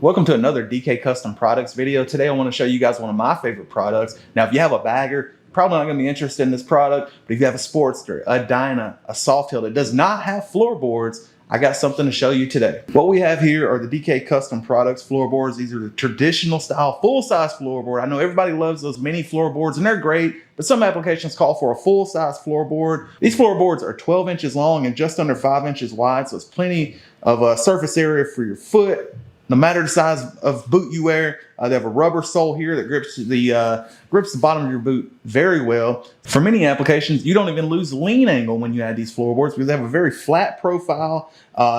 Welcome to another DK Custom Products video. Today I want to show you guys one of my favorite products. Now if you have a bagger, probably not going to be interested in this product, but if you have a Sportster, a Dyna, a Softail that does not have floorboards, I got something to show you today. What we have here are the DK Custom Products floorboards. These are the traditional style, full-size floorboard. I know everybody loves those mini floorboards and they're great, but some applications call for a full-size floorboard. These floorboards are 12 inches long and just under 5 inches wide, so it's plenty of surface area for your foot. No matter the size of boot you wear, they have a rubber sole here that grips the bottom of your boot very well. For many applications, you don't even lose lean angle when you add these floorboards because they have a very flat profile.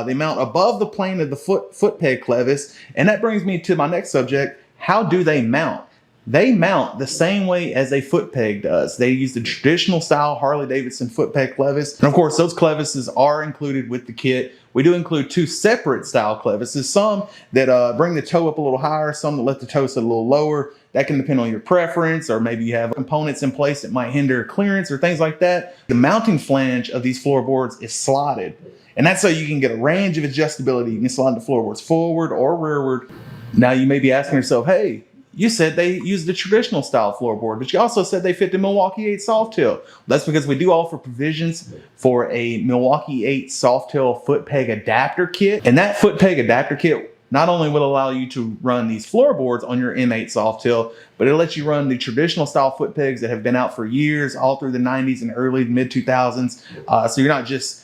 They mount above the plane of the foot peg clevis. And that brings me to my next subject. How do they mount? They mount the same way as a foot peg does. They use the traditional style Harley Davidson foot peg clevis. And of course, those clevises are included with the kit. We do include two separate style clevises, some that bring the toe up a little higher, some that let the toe sit a little lower. That can depend on your preference, or maybe you have components in place that might hinder clearance or things like that. The mounting flange of these floorboards is slotted, and that's so you can get a range of adjustability. You can slide the floorboards forward or rearward. Now you may be asking yourself, hey, you said they use the traditional style floorboard, but you also said they fit the Milwaukee 8 Softail. That's because we do offer provisions for a Milwaukee 8 Softail foot peg adapter kit. And that foot peg adapter kit not only will allow you to run these floorboards on your M8 Softail, but it'll let you run the traditional style foot pegs that have been out for years, all through the 90s and early mid 2000s. So you're not just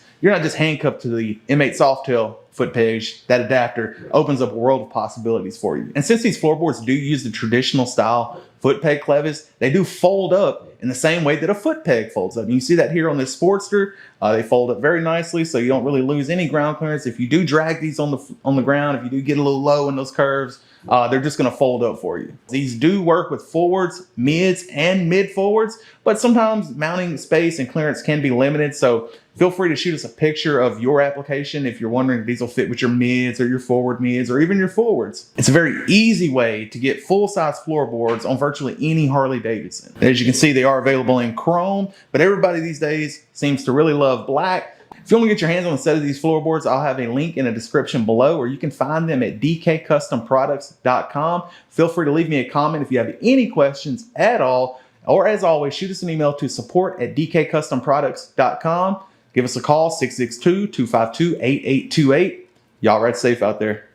handcuffed to the M8 Softail foot peg. That adapter opens up a world of possibilities for you. And since these floorboards do use the traditional style foot peg clevis, they do fold up in the same way that a foot peg folds up. You can see that here on this Sportster. They fold up very nicely, so you don't really lose any ground clearance. If you do drag these on the ground, if you do get a little low in those curves, they're just going to fold up for you. These do work with forwards, mids, and mid forwards, but sometimes mounting space and clearance can be limited. So feel free to shoot us a picture of your application if you're wondering if these will fit with your mids or your forward mids or even your forwards. It's a very easy way to get full-size floorboards on virtually any Harley Davidson. As you can see, they are available in chrome, but everybody these days seems to really love black. If you want to get your hands on a set of these floorboards, I'll have a link in the description below, or you can find them at dkcustomproducts.com. Feel free to leave me a comment if you have any questions at all, or as always, shoot us an email to support@dkcustomproducts.com. Give us a call, 662-252-8828. Y'all ride safe out there.